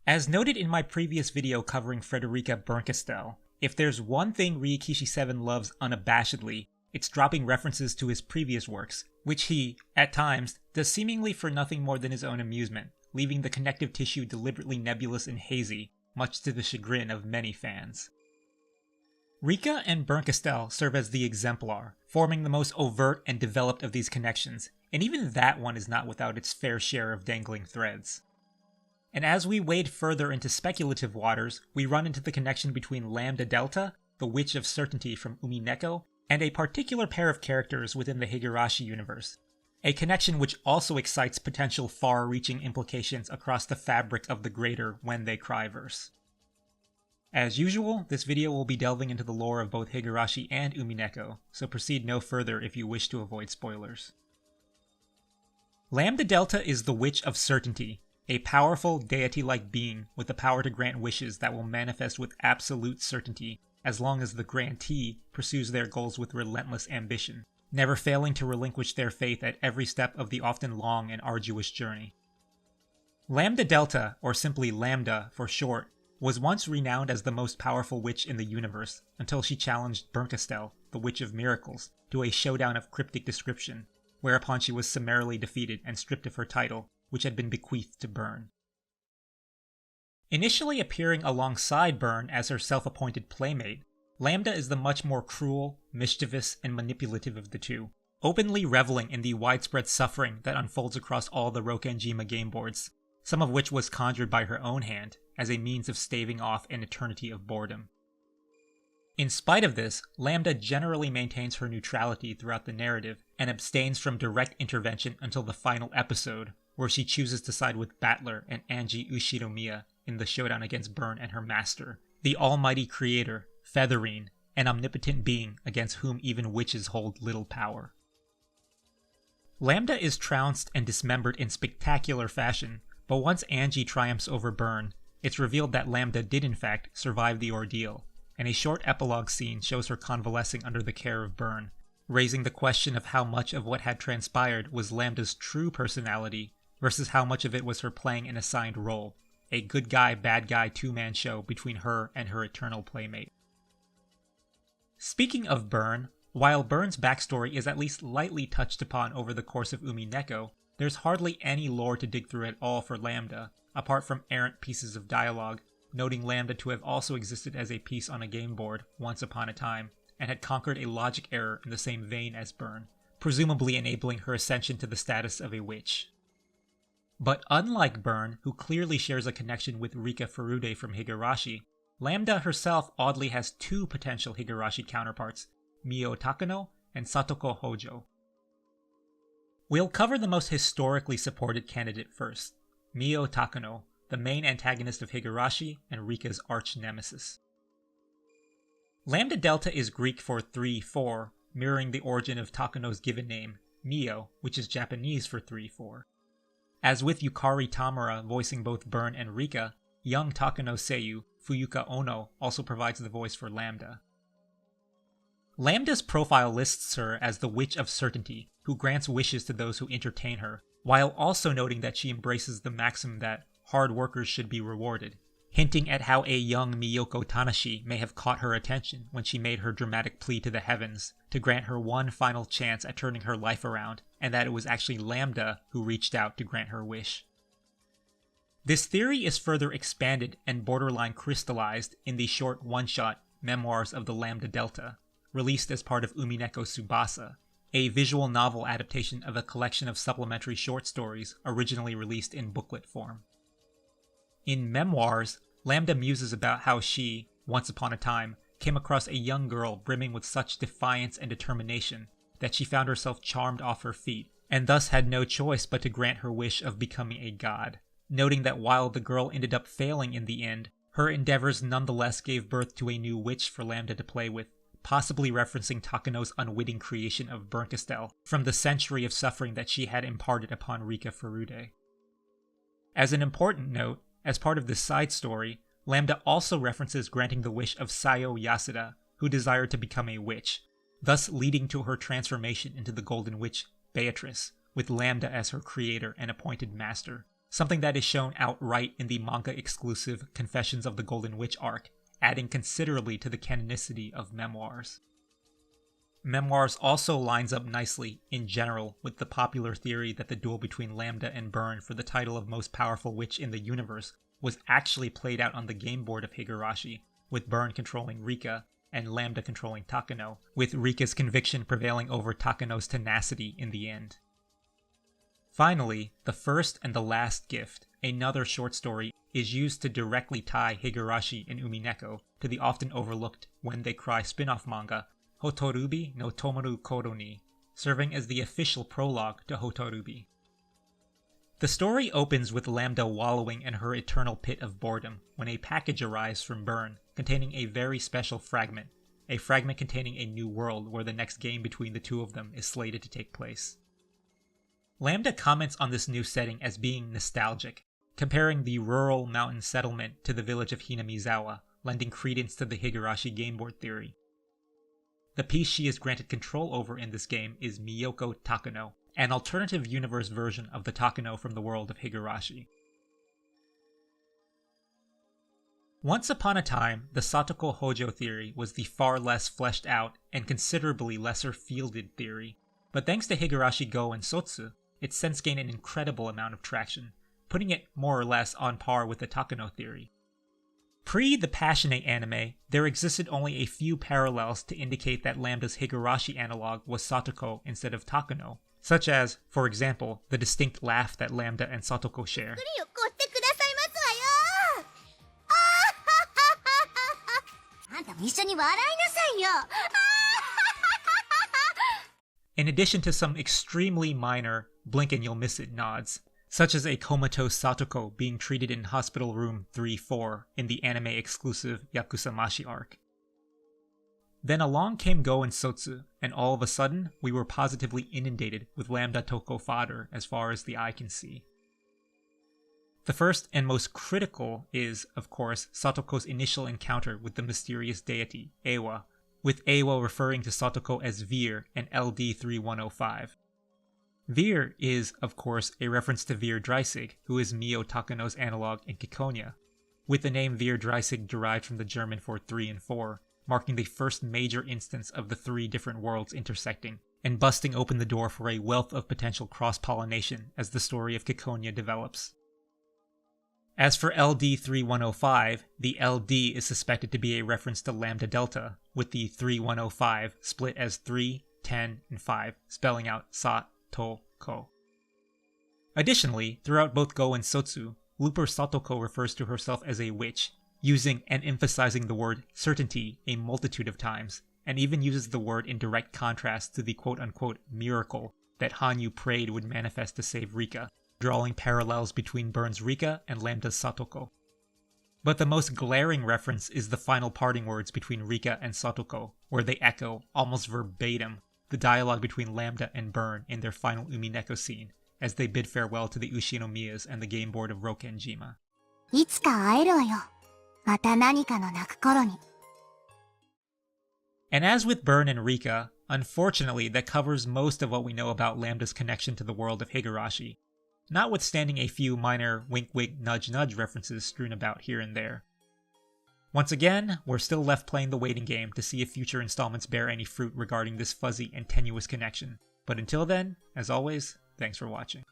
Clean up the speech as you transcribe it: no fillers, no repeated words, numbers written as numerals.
As noted in my previous video covering Frederica Bernkastel, if there's one thing Rikishi 7 loves unabashedly, it's dropping references to his previous works, which he, at times, does seemingly for nothing more than his own amusement, leaving the connective tissue deliberately nebulous and hazy, much to the chagrin of many fans. Rika and Bernkastel serve as the exemplar, forming the most overt and developed of these connections, and even that one is not without its fair share of dangling threads. And as we wade further into speculative waters, we run into the connection between Lambdadelta, the Witch of Certainty from Umineko, and a particular pair of characters within the Higurashi universe. A connection which also excites potential far-reaching implications across the fabric of the greater When They Cry verse. As usual, this video will be delving into the lore of both Higurashi and Umineko, so proceed no further if you wish to avoid spoilers. Lambdadelta is the Witch of Certainty, a powerful, deity-like being with the power to grant wishes that will manifest with absolute certainty as long as the grantee pursues their goals with relentless ambition, never failing to relinquish their faith at every step of the often long and arduous journey. Lambdadelta, or simply Lambda for short, was once renowned as the most powerful witch in the universe until she challenged Bernkastel, the Witch of Miracles, to a showdown of cryptic description, whereupon she was summarily defeated and stripped of her title, which had been bequeathed to Bern. Initially appearing alongside Bern as her self-appointed playmate, Lambda is the much more cruel, mischievous, and manipulative of the two, openly reveling in the widespread suffering that unfolds across all the Rokenjima game boards, some of which was conjured by her own hand as a means of staving off an eternity of boredom. In spite of this, Lambda generally maintains her neutrality throughout the narrative and abstains from direct intervention until the final episode, where she chooses to side with Battler and Angie Ushiromiya in the showdown against Bern and her master, the almighty creator, Featherine, an omnipotent being against whom even witches hold little power. Lambda is trounced and dismembered in spectacular fashion, but once Angie triumphs over Bern, it's revealed that Lambda did in fact survive the ordeal, and a short epilogue scene shows her convalescing under the care of Bern, raising the question of how much of what had transpired was Lambda's true personality versus how much of it was her playing an assigned role, a good guy, bad guy two-man show between her and her eternal playmate. Speaking of Bern, while Bern's backstory is at least lightly touched upon over the course of Umineko, there's hardly any lore to dig through at all for Lambda, apart from errant pieces of dialogue, noting Lambda to have also existed as a piece on a game board once upon a time, and had conquered a logic error in the same vein as Bern, presumably enabling her ascension to the status of a witch. But unlike Bern, who clearly shares a connection with Rika Furude from Higurashi, Lambda herself oddly has two potential Higurashi counterparts, Mio Takano and Satoko Hojo. We'll cover the most historically supported candidate first, Mio Takano, the main antagonist of Higurashi and Rika's arch-nemesis. Lambdadelta is Greek for 3-4, mirroring the origin of Takano's given name, Mio, which is Japanese for 3-4. As with Yukari Tamura voicing both Bern and Rika, young Takano Seiyu, Fuyuka Ono, also provides the voice for Lambda. Lambda's profile lists her as the Witch of Certainty, who grants wishes to those who entertain her, while also noting that she embraces the maxim that hard workers should be rewarded, hinting at how a young Miyoko Tanashi may have caught her attention when she made her dramatic plea to the heavens to grant her one final chance at turning her life around, and that it was actually Lambda who reached out to grant her wish. This theory is further expanded and borderline crystallized in the short one-shot Memoirs of the Lambdadelta, released as part of Umineko Tsubasa, a visual novel adaptation of a collection of supplementary short stories originally released in booklet form. In Memoirs, Lambda muses about how she, once upon a time, came across a young girl brimming with such defiance and determination that she found herself charmed off her feet, and thus had no choice but to grant her wish of becoming a god, noting that while the girl ended up failing in the end, her endeavors nonetheless gave birth to a new witch for Lambda to play with, possibly referencing Takano's unwitting creation of Bernkastel from the century of suffering that she had imparted upon Rika Furude. As an important note, as part of this side story, Lambda also references granting the wish of Sayo Yasuda, who desired to become a witch, thus leading to her transformation into the Golden Witch, Beatrice, with Lambda as her creator and appointed master, something that is shown outright in the manga-exclusive Confessions of the Golden Witch arc, adding considerably to the canonicity of Memoirs. Memoirs also lines up nicely, in general, with the popular theory that the duel between Lambda and Burn for the title of most powerful witch in the universe was actually played out on the game board of Higurashi, with Burn controlling Rika and Lambda controlling Takano, with Rika's conviction prevailing over Takano's tenacity in the end. Finally, the first and the last gift, another short story, is used to directly tie Higurashi and Umineko to the often overlooked When They Cry spin-off manga, Hotarubi no Tomoru Koroni, serving as the official prologue to Hotarubi. The story opens with Lambda wallowing in her eternal pit of boredom when a package arrives from Burn containing a very special fragment, a fragment containing a new world where the next game between the two of them is slated to take place. Lambda comments on this new setting as being nostalgic, comparing the rural mountain settlement to the village of Hinamizawa, lending credence to the Higurashi game board theory. The piece she is granted control over in this game is Miyoko Takano, an alternative universe version of the Takano from the world of Higurashi. Once upon a time, the Satoko Hojo theory was the far less fleshed out and considerably lesser fielded theory, but thanks to Higurashi Gou and Sotsu, it's since gained an incredible amount of traction, putting it more or less on par with the Takano theory. Pre the Passionate anime, there existed only a few parallels to indicate that Lambda's Higurashi analog was Satoko instead of Takano, such as, for example, the distinct laugh that Lambda and Satoko share. In addition to some extremely minor blink and you'll miss it nods, such as a comatose Satoko being treated in Hospital Room 3-4 in the anime-exclusive Yakuza Mashi arc. Then along came Gou and Sotsu, and all of a sudden, we were positively inundated with Lambda Toko fodder as far as the eye can see. The first and most critical is, of course, Satoko's initial encounter with the mysterious deity, Ewa, with Ewa referring to Satoko as Vir and LD3105. Vir is, of course, a reference to Vir Dreisig, who is Mio Takano's analog in Ciconia, with the name Vir Dreisig derived from the German for 3 and 4, marking the first major instance of the three different worlds intersecting, and busting open the door for a wealth of potential cross-pollination as the story of Ciconia develops. As for LD3105, the LD is suspected to be a reference to Lambdadelta, with the 3105 split as 3, 10, and 5, spelling out Satoko. Additionally, throughout both Gou and Sotsu, Looper Satoko refers to herself as a witch, using and emphasizing the word certainty a multitude of times, and even uses the word in direct contrast to the quote-unquote miracle that Hanyu prayed would manifest to save Rika, drawing parallels between Burn's Rika and Lambda's Satoko. But the most glaring reference is the final parting words between Rika and Satoko, where they echo, almost verbatim, the dialogue between Lambda and Burn in their final Umineko scene, as they bid farewell to the Ushinomiyas and the game board of Rokenjima. And as with Burn and Rika, unfortunately that covers most of what we know about Lambda's connection to the world of Higurashi, notwithstanding a few minor wink-wink nudge-nudge references strewn about here and there. Once again, we're still left playing the waiting game to see if future installments bear any fruit regarding this fuzzy and tenuous connection. But until then, as always, thanks for watching.